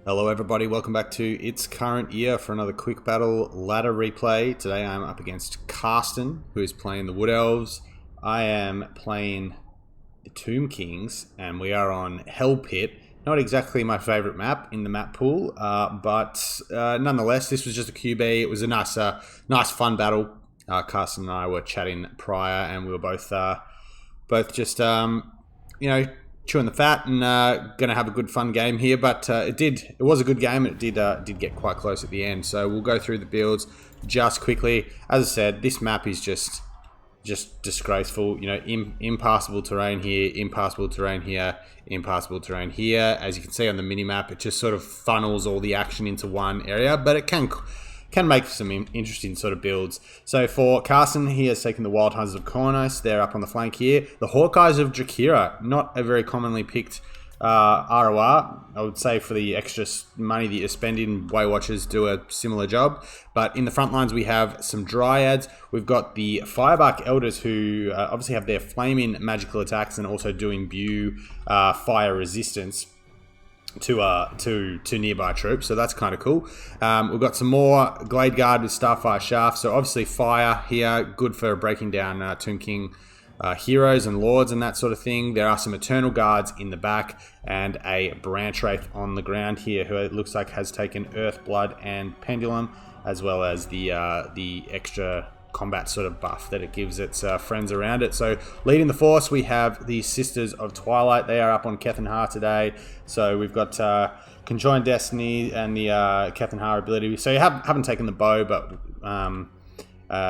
Hello everybody, welcome back to It's Current Year for another quick battle ladder replay. Today I'm up against Karsten, who is playing the Wood Elves. I am playing the Tomb Kings, and we are on Hell Pit. Not exactly my favourite map in the map pool, but nonetheless, this was just a QB. It was a nice fun battle. Karsten and I were chatting prior, and we were both just, chewing the fat and going to have a good fun game here, but it was a good game. It did get quite close at the end, so we'll go through the builds just quickly. As I said, this map is just disgraceful. You know, impassable terrain here, impassable terrain here, impassable terrain here. As you can see on the mini map, it just sort of funnels all the action into one area, but it can make some interesting sort of builds. So for Karsten, he has taken the Wild Hunters of Kornos. They're up on the flank here. The Hawkeyes of Drakira, not a very commonly picked ROR. I would say for the extra money that you're spending, Way Watchers do a similar job. But in the front lines, we have some Dryads. We've got the Firebark Elders, who obviously have their flaming magical attacks and also do imbue fire resistance to nearby troops, so that's kind of cool. We've got some more Glade Guard with Starfire Shaft, so obviously fire here, good for breaking down Tomb King heroes and lords and that sort of thing. There are some Eternal Guards in the back and a Branch Wraith on the ground here, who it looks like has taken Earth, Blood and Pendulum, as well as the extra combat sort of buff that it gives its friends around it. So leading the force, we have the Sisters of Twilight. They are up on Kethenhar today. So we've got Conjoined Destiny and the Kethenhar ability. So you haven't taken the bow, but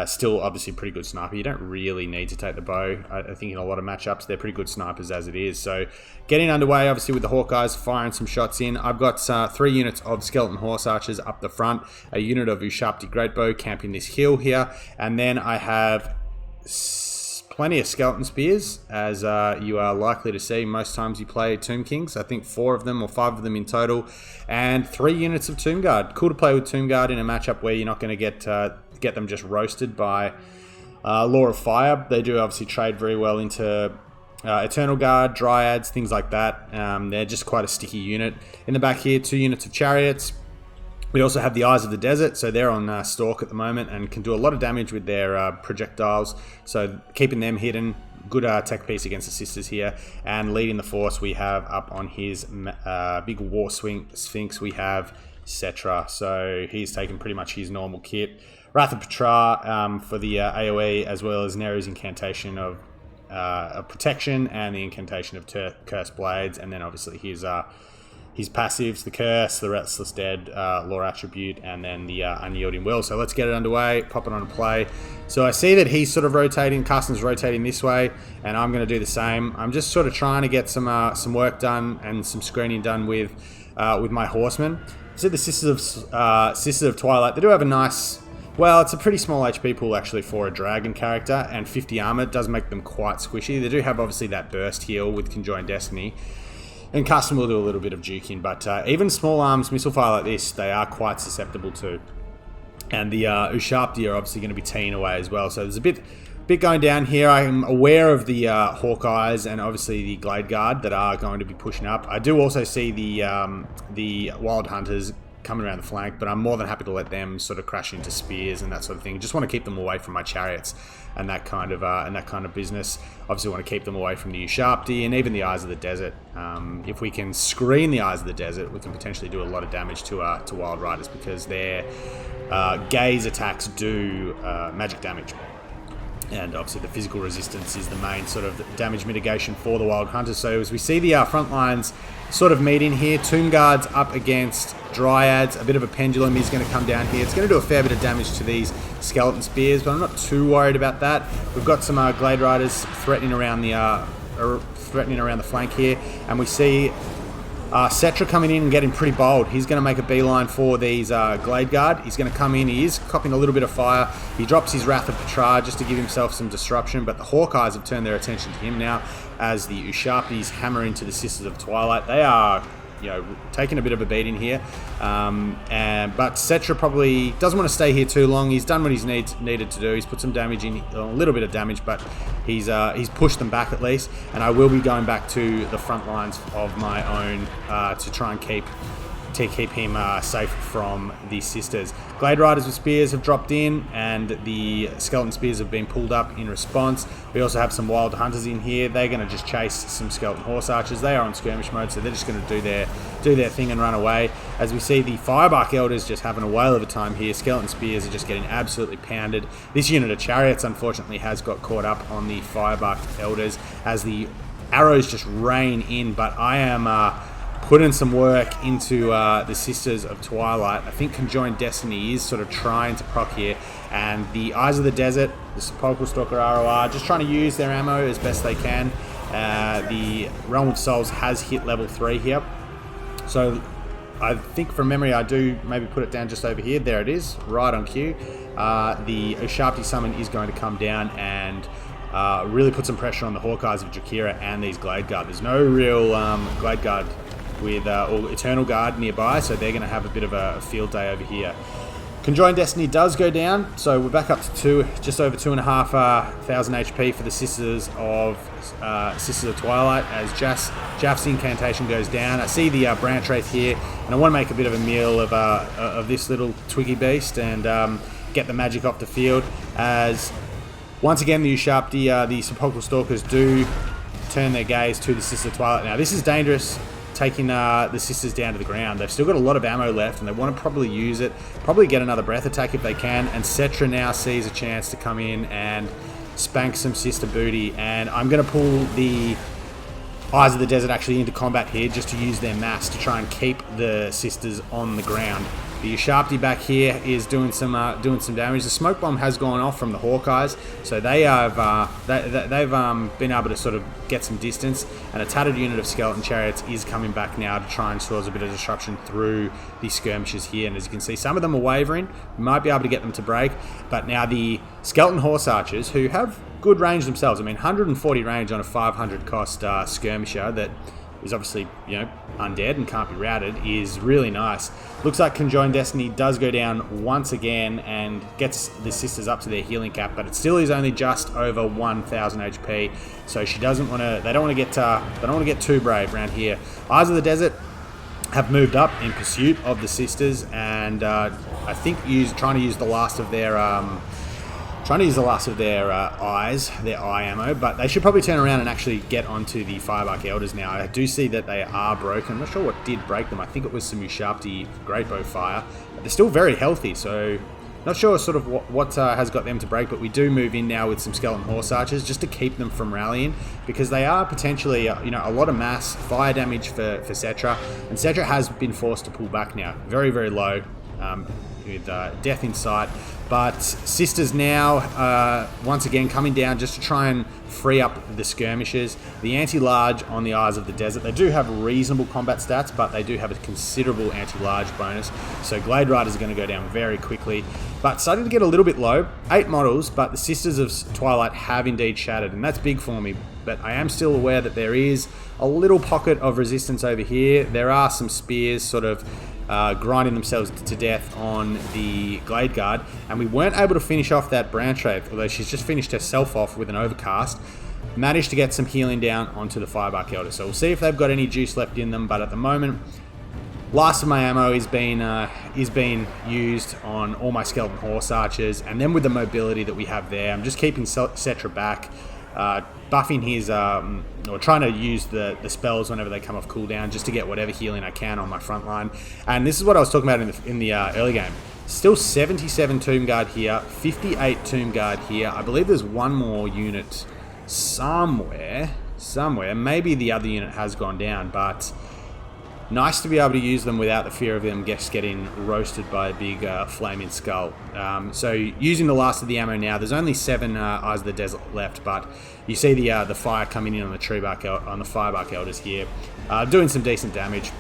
still obviously pretty good sniper. You don't really need to take the bow. I think in a lot of matchups, they're pretty good snipers as it is. So getting underway, obviously, with the Hawkeyes firing some shots in. I've got 3 units of Skeleton Horse Archers up the front, a unit of Ushabti Greatbow camping this hill here, and then I have plenty of Skeleton Spears, as you are likely to see most times you play Tomb Kings. I think 4 of them or 5 of them in total, and 3 units of Tomb Guard. Cool to play with Tomb Guard in a matchup where you're not going to get them just roasted by Law of Fire. They do obviously trade very well into Eternal Guard, Dryads, things like that. They're just quite a sticky unit. In the back here, 2 units of Chariots. We also have the Eyes of the Desert, so they're on stalk at the moment and can do a lot of damage with their projectiles, so keeping them hidden. Good tech piece against the Sisters here. And leading the force, we have up on his big War Sphinx, we have Settra, so he's taken pretty much his normal kit. Wrath of Petra for the AoE, as well as Neru's incantation of protection and the incantation of Cursed Blades, and then obviously his passives, the Curse, the Restless Dead, Lore Attribute, and then the Unyielding Will. So let's get it underway, pop it on a play. So I see that he's sort of rotating, Karsten's rotating this way, and I'm going to do the same. I'm just sort of trying to get some work done and some screening done with my horsemen. So the Sisters of Twilight, they do have a nice... Well, it's a pretty small HP pool actually for a dragon character, and 50 armor. It does make them quite squishy. They do have obviously that burst heal with Conjoined Destiny, and Karsten will do a little bit of juking, but even small arms missile fire like this, they are quite susceptible to. And the Ushabti are obviously going to be teeing away as well, so there's a bit going down here. I'm aware of the Hawkeyes and obviously the Glade Guard that are going to be pushing up. I do also see the Wild Hunters coming around the flank, but I'm more than happy to let them sort of crash into spears and that sort of thing. Just want to keep them away from my chariots and that kind of business. Obviously want to keep them away from the Ushabti and even the Eyes of the Desert. If we can screen the Eyes of the Desert, we can potentially do a lot of damage to Wild Riders, because their gaze attacks do magic damage. And obviously the physical resistance is the main sort of damage mitigation for the Wild Hunters. So as we see the front lines sort of meeting here, Tomb Guards up against Dryads, a bit of a pendulum is going to come down here. It's going to do a fair bit of damage to these Skeleton Spears, but I'm not too worried about that. We've got some Glade Riders threatening around the flank here, and we see Settra coming in and getting pretty bold. He's going to make a beeline for these Glade Guard. He's going to come in. He is copying a little bit of fire. He drops his Wrath of Petra just to give himself some disruption, but the Hawkeyes have turned their attention to him now as the Ushabtis hammer into the Sisters of Twilight. They are, taking a bit of a beating here. But Settra probably doesn't want to stay here too long. He's done what he's needed to do. He's put some damage in, a little bit of damage, but he's pushed them back at least. And I will be going back to the front lines of my own to try and keep keep him safe from the sisters. Glade Riders with spears have dropped in, and the skeleton spears have been pulled up in response. We also have some wild hunters in here. They're going to just chase some skeleton horse archers. They are on skirmish mode, so they're just going to do their thing and run away. As we see the Firebark Elders just having a whale of a time here. Skeleton spears are just getting absolutely pounded. This unit of chariots, unfortunately, has got caught up on the Firebark Elders as the arrows just rain in, but I am putting some work into the Sisters of Twilight. I think Conjoined Destiny is sort of trying to proc here, and the Eyes of the Desert, the Sepulchral Stalker ROR, just trying to use their ammo as best they can. The Realm of Souls has hit level 3 here, so I think from memory I do maybe put it down just over here. There it is, right on cue. The Ushabti summon is going to come down and really put some pressure on the Hawkeyes of Drakira and these Glade Guard. There's no real Glade Guard with or Eternal Guard nearby, so they're going to have a bit of a field day over here. Conjoined Destiny does go down, so we're back up to just over 2,500 HP for the Sisters of Twilight as Jaff's incantation goes down. I see the Branch Wraith here, and I want to make a bit of a meal of this little twiggy beast and get the magic off the field. As once again the Ushabti, the Sepulchral Stalkers, do turn their gaze to the Sisters of Twilight. Now this is dangerous, taking the sisters down to the ground. They've still got a lot of ammo left, and they want to probably use it, probably get another breath attack if they can, and Settra now sees a chance to come in and spank some sister booty, and I'm going to pull the Eyes of the Desert actually into combat here just to use their mass to try and keep the sisters on the ground. The Ushabti back here is doing some damage. The smoke bomb has gone off from the Hawkeyes, so they've been able to sort of get some distance. And a tattered unit of skeleton chariots is coming back now to try and cause a bit of disruption through the skirmishes here. And as you can see, some of them are wavering. We might be able to get them to break, but now the skeleton horse archers, who have good range themselves. I mean, 140 range on a 500 cost skirmisher that is obviously, you know, undead and can't be routed, is really nice. Looks like Conjoined Destiny does go down once again and gets the sisters up to their healing cap, but it still is only just over 1,000 HP. So she doesn't want to. They don't want to get too brave around here. Eyes of the Desert have moved up in pursuit of the sisters, and I think trying to use the last of their eyes, their eye ammo, but they should probably turn around and actually get onto the Firebark Elders now. I do see that they are broken. I'm not sure what did break them. I think it was some Ushabti Greatbow fire. But they're still very healthy, so not sure sort of what has got them to break, but we do move in now with some Skeleton Horse Archers just to keep them from rallying, because they are potentially a lot of mass fire damage for Settra, and Settra has been forced to pull back now, very, very low, with death in sight. But sisters now once again coming down just to try and free up the skirmishers. The anti-large on the Eyes of the Desert, they do have reasonable combat stats, but they do have a considerable anti-large bonus, so Glade Riders are going to go down very quickly. But starting to get a little bit low, 8 models, but the Sisters of Twilight have indeed shattered, and that's big for me. But I am still aware that there is a little pocket of resistance over here. There are some spears sort of grinding themselves to death on the Glade Guard, and we weren't able to finish off that Branch Wraith, although she's just finished herself off with an Overcast. Managed to get some healing down onto the Firebark Elder, so we'll see if they've got any juice left in them, but at the moment, last of my ammo is being used on all my Skeleton Horse Archers, and then with the mobility that we have there, I'm just keeping Settra back, buffing his, or trying to use the spells whenever they come off cooldown, just to get whatever healing I can on my front line. And this is what I was talking about in the early game. Still 77 Tomb Guard here, 58 Tomb Guard here. I believe there's one more unit somewhere. Maybe the other unit has gone down, but nice to be able to use them without the fear of them just getting roasted by a big flaming skull. So using the last of the ammo now, there's only 7 Eyes of the Desert left, but you see the fire coming in on the Firebark Elders here, doing some decent damage.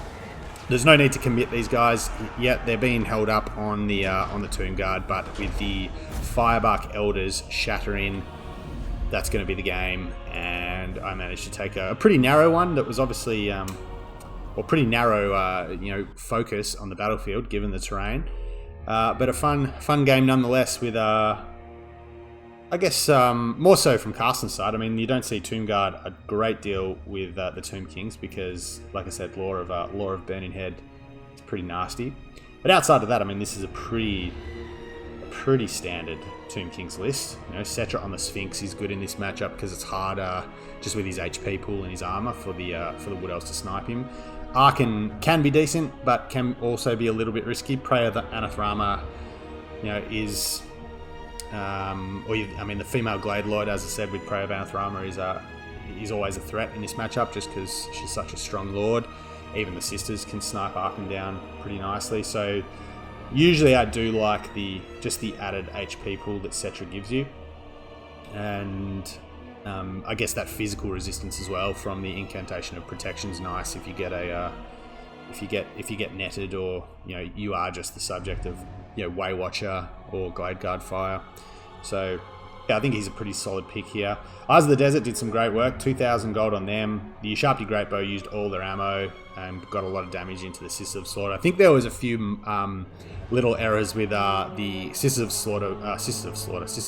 There's no need to commit these guys yet. They're being held up on the Tomb Guard, but with the Firebark Elders shattering, that's going to be the game. And I managed to take a pretty narrow one that was obviously pretty narrow, focus on the battlefield given the terrain, but a fun game nonetheless. With I guess more so from Carsten's side. I mean, you don't see Tomb Guard a great deal with the Tomb Kings because, like I said, lore of Burning Head It's pretty nasty. But outside of that, I mean, this is a pretty standard Tomb King's list. You know, Settra on the Sphinx is good in this matchup because it's harder just with his HP pool and his armor for the Wood Elves to snipe him. Arkan can be decent, but can also be a little bit risky. Prey of the Anathrama, you know, is the female Glade Lord, as I said, with Prey of Anathrama is always a threat in this matchup just because she's such a strong lord. Even the sisters can snipe Arkan down pretty nicely. So usually I do like just the added HP pool that Settra gives you, and I guess that physical resistance as well from the incantation of protection is nice if you get if you get netted, or you know you are just the subject of Way Watcher or Glade Guard fire. So yeah, I think he's a pretty solid pick here. Eyes of the Desert did some great work, 2,000 gold on them. The Ushabti Greatbow used all their ammo and got a lot of damage into the Sisters of Slaughter. I think there was a few little errors with the Sisters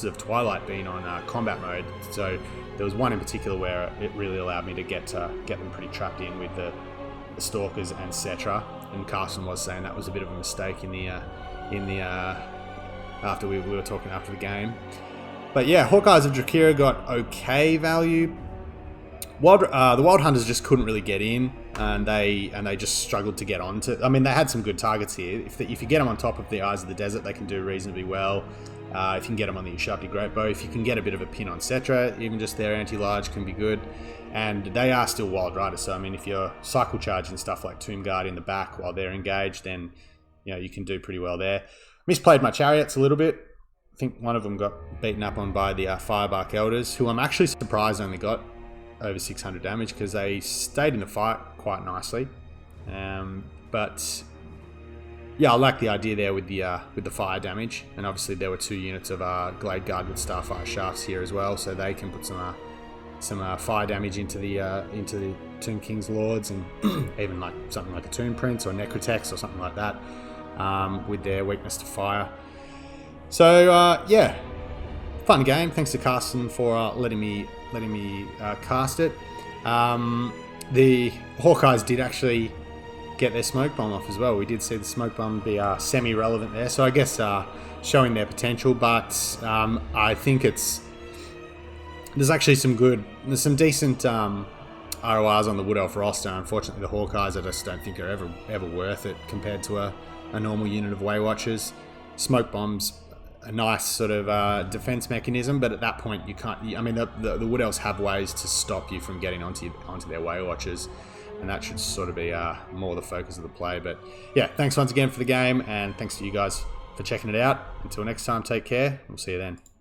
of Twilight being on combat mode. So there was one in particular where it really allowed me to get them pretty trapped in with the Stalkers and Settra. And Carson was saying that was a bit of a mistake after we were talking after the game. But yeah, Hawkeyes of Drakira got okay value. The Wild Hunters just couldn't really get in, and they just struggled to get onto. I mean, they had some good targets here. If you get them on top of the Eyes of the Desert, they can do reasonably well. If you can get them on the Ushabti Greatbow, if you can get a bit of a pin on Settra, even just their anti-large can be good. And they are still Wild Riders, so I mean, if you're cycle charging stuff like Tomb Guard in the back while they're engaged, then you can do pretty well there. Misplayed my Chariots a little bit. I think one of them got beaten up on by the Firebark Elders, who I'm actually surprised only got over 600 damage because they stayed in the fight quite nicely. But yeah, I like the idea there with the fire damage, and obviously there were 2 units of Glade Guard with Starfire Shafts here as well, so they can put some fire damage into the Tomb King's Lords, and even like something like a Tomb Prince or Necrotex or something like that, with their weakness to fire. So yeah, fun game. Thanks to Carsten for letting me cast it. The Hawkeyes did actually get their smoke bomb off as well. We did see the smoke bomb be semi-relevant there, so I guess showing their potential. But I think there's actually there's some decent RORs on the Wood Elf roster. Unfortunately, the Hawkeyes I just don't think are ever worth it compared to a normal unit of Way Watchers. Smoke bombs, a nice sort of defense mechanism, but at that point you can't. I mean, the Wood Elves have ways to stop you from getting onto their Way Watchers, and that should sort of be more the focus of the play. But yeah, thanks once again for the game, and thanks to you guys for checking it out. Until next time, take care. We'll see you then.